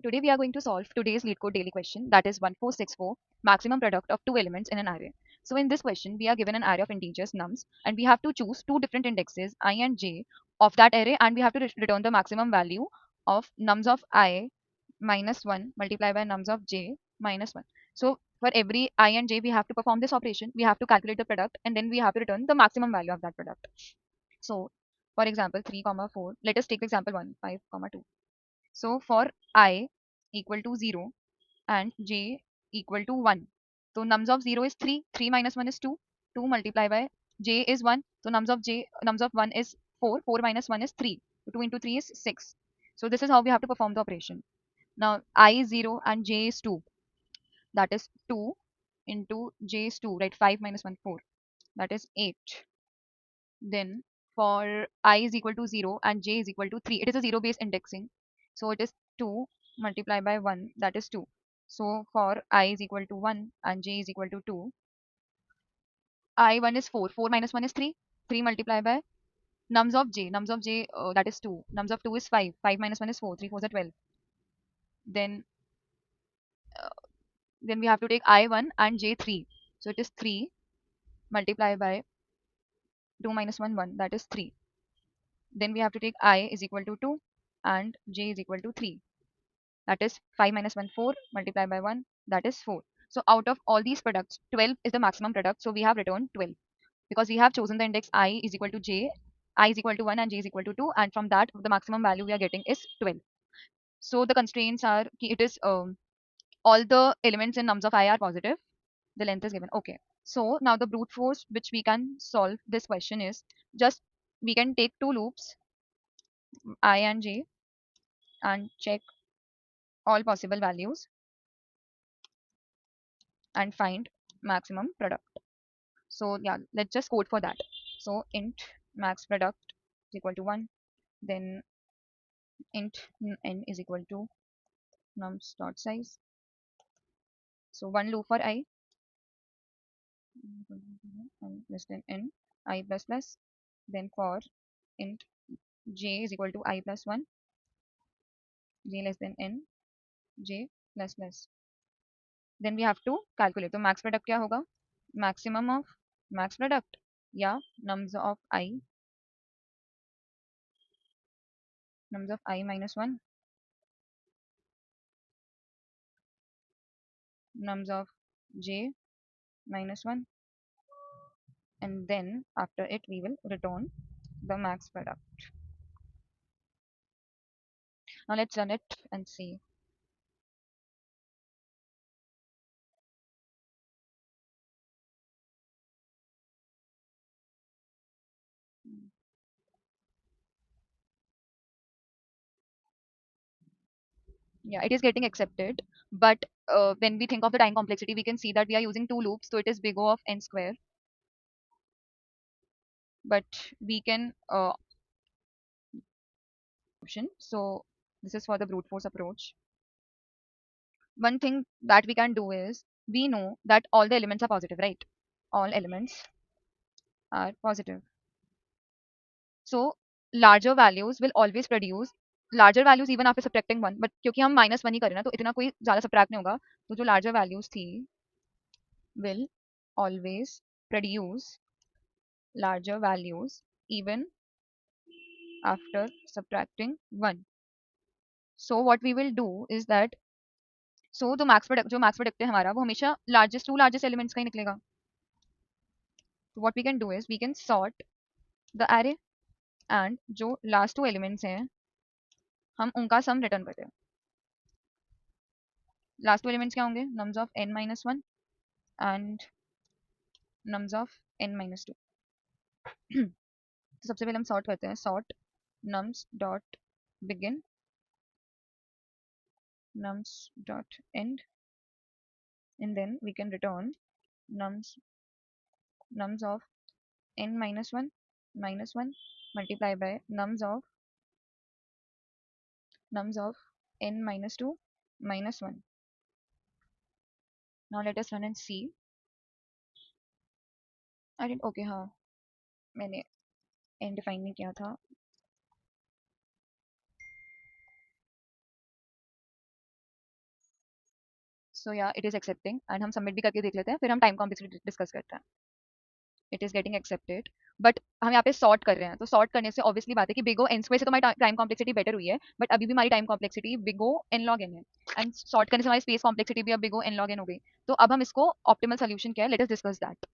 Today we are going to solve today's LeetCode daily question, that is 1464, maximum product of two elements in an array. So in this question, we are given an array of integers nums and we have to choose two different indexes I and j of that array, and we have to return the maximum value of nums of I minus 1 multiplied by nums of j minus 1. So for every I and j, we have to perform this operation. We have to calculate the product and then we have to return the maximum value of that product. So for example, 3 comma 4, let us take example 1, 5 comma 2. So for I equal to 0 and j equal to 1. So nums of 0 is 3, 3 minus 1 is 2, 2 multiplied by j is 1. So nums of 1 is 4, 4 minus 1 is 3. So 2 into 3 is 6. So this is how we have to perform the operation. Now I is 0 and j is 2. That is 2 into j is 2, right? 5 minus 1, 4. That is 8. Then for I is equal to 0 and j is equal to 3, it is a 0 based indexing. So it is 2 multiplied by 1, that is 2. So for I is equal to 1 and j is equal to 2, I1 is 4, 4 minus 1 is 3, 3 multiplied by nums of j that is 2, nums of 2 is 5, 5 minus 1 is 4, 3 4 is 12. Then then we have to take I1 and j3. So it is 3 multiplied by 2 minus 1, 1, that is 3. Then we have to take I is equal to 2 and j is equal to 3. That is 5 minus 1, 4 multiplied by 1, that is 4. So out of all these products, 12 is the maximum product. So we have returned 12 because we have chosen the index I is equal to j, I is equal to 1 and j is equal to 2. And from that, the maximum value we are getting is 12. So the constraints are, it is all the elements in nums of I are positive. The length is given. Okay. So now the brute force which we can solve this question is just we can take two loops, I and j, and check all possible values and find maximum product. So yeah, let's just code for that. So int max product is equal to 1, then int n is equal to nums dot size. So one loop for I and less than n I plus plus. Then for int j is equal to I plus 1, j less than n, j plus plus. Then we have to calculate. तो max product क्या होगा? Maximum of max product या nums of I minus 1, nums of j minus 1, and then after it we will return the max product. Now let's run it and see. Yeah, it is getting accepted, but when we think of the time complexity, we can see that we are using two loops, so it is big O of n square. But we can option. So this is for the brute force approach. One thing that we can do is we know that all the elements are positive, right? All elements are positive. So larger values will always produce larger values even after subtracting one. But क्योंकि हम minus one ही करें ना, तो इतना कोई ज़्यादा subtract नहीं होगा. तो जो larger values थी will always produce larger values even after subtracting 1. So what we will do is that so the max product जो max product है हमारा वो हमेशा two largest elements का ही निकलेगा. So what we can do is we can sort the array and जो last two elements हैं हम उनका sum return करते हैं. Last two elements क्या होंगे? Nums of n minus 1 and nums of n minus 2. तो सबसे पहले हम sort करते हैं. Sort nums dot begin, nums dot end, and then we can return nums of n minus 1 multiplied by nums of n minus 2 minus 1. Now let us run and see. I didn't okay हाँ मैंने n define नहीं किया था. सो या it is accepting and हम submit भी करके देख लेते हैं, फिर हम टाइम कॉम्प्लेक्सिटी डिस्कस करते हैं. It is getting accepted. But हम यहाँ पे सॉर्ट कर रहे हैं, तो सॉर्ट करने से ऑब्वियसली बात है कि बिग ओ एन स्क्वायर से तो हमारी टाइम कॉम्प्लेक्सिटी बेटर हुई है, बट अभी भी हमारी time complexity big O n log n है. एंड सॉर्ट करने से हमारी स्पेस कॉम्प्लेक्सिटी भी अब big O n log n हो गई. तो अब हम इसको ऑप्टिमल सोल्यूशन क्या है, let us discuss that.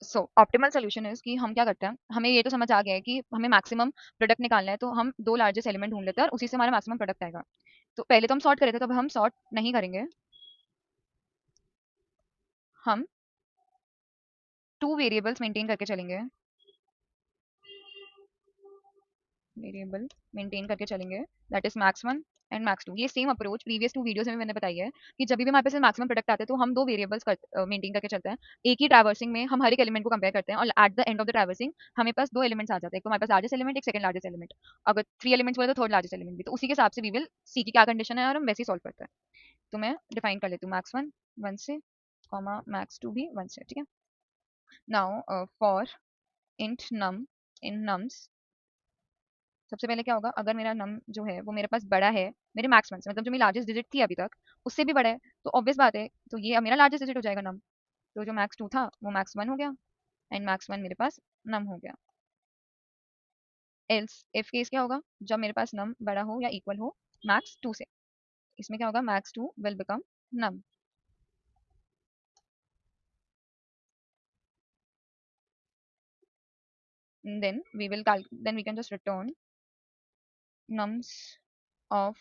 So optimal solution is कि हम क्या करते हैं, हमें ये तो समझ आ गया है कि हमें मैक्सिमम प्रोडक्ट निकालना है, तो हम दो लार्जेस्ट एलिमेंट ढूंढ लेते हैं और उसी से हमारा मैक्सिमम प्रोडक्ट आएगा. तो पहले तो हम सॉर्ट कर रहे थे, तो अब हम सॉर्ट नहीं करेंगे, हम टू वेरिएबल्स मेंटेन करके चलेंगे. वेरिएबल मेंटेन करके चलेंगे, that is max one and max two. ये same approach previous two videos में मैंने बताई है कि जब भी हमारे पास मैक्सिमम प्रोडक्ट आते हैं तो हम दो वेरिएबल्स मेंटेन करके चलते हैं. एक ही ट्रैवर्सिंग में हम हर एक एलिमेंट को कंपेयर करते हैं और eight the end of the traversing हमें पास दो एलिमेंट्स आ जाते हैं. एक तो हमारे पास लार्जेस्ट एलिमेंट, एक सेकंड लार्जेस्ट एलिमेंट. अगर थ्री एलिमेंट्स बोले तो थर्ड लार्जेस्ट एलिमेंट भी. तो उसी के हिसाब से वी विल सी की क्या कंडीशन है और हम वैसे ही सॉल्व करते हैं. तो मैं डिफाइन कर लेती हूँ मैक्स वन वन से, कॉमा मैक्स टू भी वन से. ठीक है. Now for int num in nums, सबसे पहले क्या होगा, अगर मेरा नम जो है वो मेरे पास बड़ा है मेरे मैक्स वन से, मतलब जो मेरी लार्जेस्ट डिजिट थी अभी तक उससे भी बड़ा है, तो ऑब्वियस बात है, तो ये अब मेरा लार्जेस्ट डिजिट हो जाएगा नम. तो जो मैक्स टू था वो मैक्स वन हो गया एंड मैक्स वन मेरे पास नम हो गया. एल्स इफ केस क्या होगा, जब मेरे पास नम बड़ा हो या इक्वल हो मैक्स टू से, इसमें क्या होगा, max two will become num. Then we can just return nums of,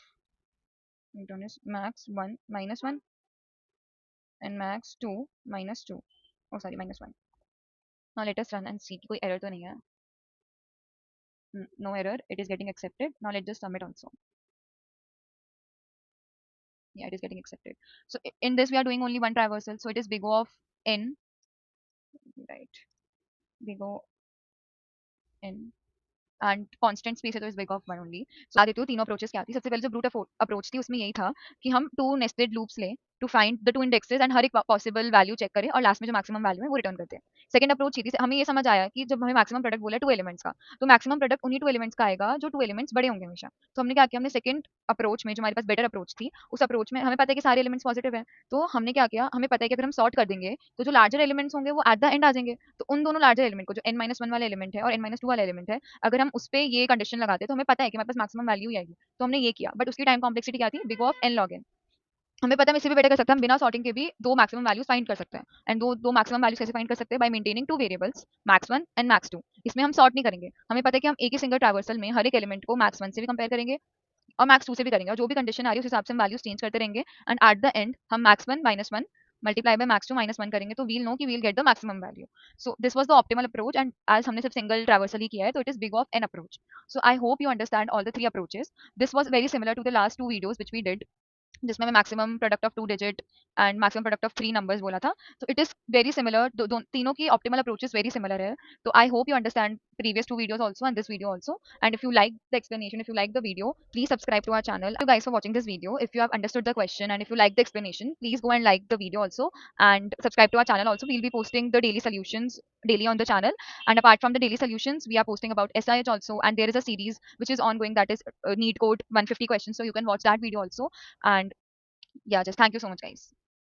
return is max 1 minus 1 and max 2 minus 2. Oh sorry, minus 1. Now let us run and see कि कोई error तो नहीं है. No error, it is getting accepted. Now let's just submit also. Yeah, it is getting accepted. So in this we are doing only one traversal, so it is big O of n, right? Big O n and constant space है तो इस big of one only. सो बता देती हूँ तीनों approaches क्या थी. सबसे पहले जो ब्रूट अप्रोच थी उसमें यही था कि हम टू नेस्टेड लूप्स लें to find the two indexes and हर एक पॉसिबल वैल्यू चेक करें और लास्ट में जो मैक्सिमम वैल्यू है वो रिटर्न करते हैं. सेकंड अप्रोच थी, हमें ये समझ आया कि जब हमें मैक्सिमम प्रोडक्ट बोला टू एलिमेंट्स का, तो मैक्सिमम प्रोडक्ट उन्हीं टू एलिमेंट्स का आएगा जो टू एलिमेंट्स बड़े होंगे हमेशा. तो हमने क्या किया, हमने सेकंड अप्रोच में जो हमारे पास बेटर अप्रोच थी, उस अप्रोच में हमें पता है कि सारे एलिमेंट्स पॉजिटिव है, तो हमने क्या किया, हमें पता है कि अगर हम सॉर्ट कर देंगे तो जो लार्जर एलिमेंट्स होंगे वो एट द एंड आ जाएंगे. तो उन दोनों लार्जर एलिमेंट को, जो n माइनस वन वाला एलिमेंट है और n माइनस टू वाला एलिमेंट है, अगर हम उस पर ये कंडीशन लगाते तो हमें पता है कि हमारे पास मैक्सिमम वैल्यू ही आएगी. तो हमने ये किया, बट उसकी टाइम कॉम्प्लेक्सिटी क्या थी, big of n log n. हमें पता है हम इससे भी बेटर कर सकते हैं, हम बिना सॉर्टिंग के भी दो मैक्सिमम वैल्यूज फाइंड कर सकते हैं. एंड दो दो मैक्सिमम वैल्यूज कैसे फाइंड कर सकते हैं, by maintaining two variables max one and max two. इसमें हम सॉर्ट नहीं करेंगे, हमें पता है कि हम एक ही सिंगल ट्रैवर्सल में हर एक एलिमेंट को मैक्स वन से भी कंपेयर करेंगे और मैक्स टू से भी करेंगे, और जो भी कंडीशन आ रही है उस हिसाब से हम वैल्यूज चेंज करते रहेंगे. एंड एट द एंड हम max one minus one multiply by max two minus one करेंगे, तो वील नो कि we'll get the maximum value. So this was the optimal approach, and आज हमने सिर्फ सिंगल ट्रैवर्सल ही किया है, तो it is big of n approach. So I hope you understand all the three approaches. This was very similar to the last two videos which we did, जिसमें मैं maximum product of two digit and maximum product of three numbers बोला था. तो it is very similar, तीनों की optimal approaches very similar है. तो आई hope you understand previous two videos also and this video also. And if you like the explanation, if you like the video, please subscribe to our channel. Thank you guys for watching this video. If you have understood the question and if you like the explanation, please go and like the video also and subscribe to our channel also. We'll be posting the daily solutions daily on the channel. And apart from the daily solutions, we are posting about SIH also, and there is a series which is ongoing, that is NEET code 150 questions, so you can watch that video also. And yeah, just thank you so much guys.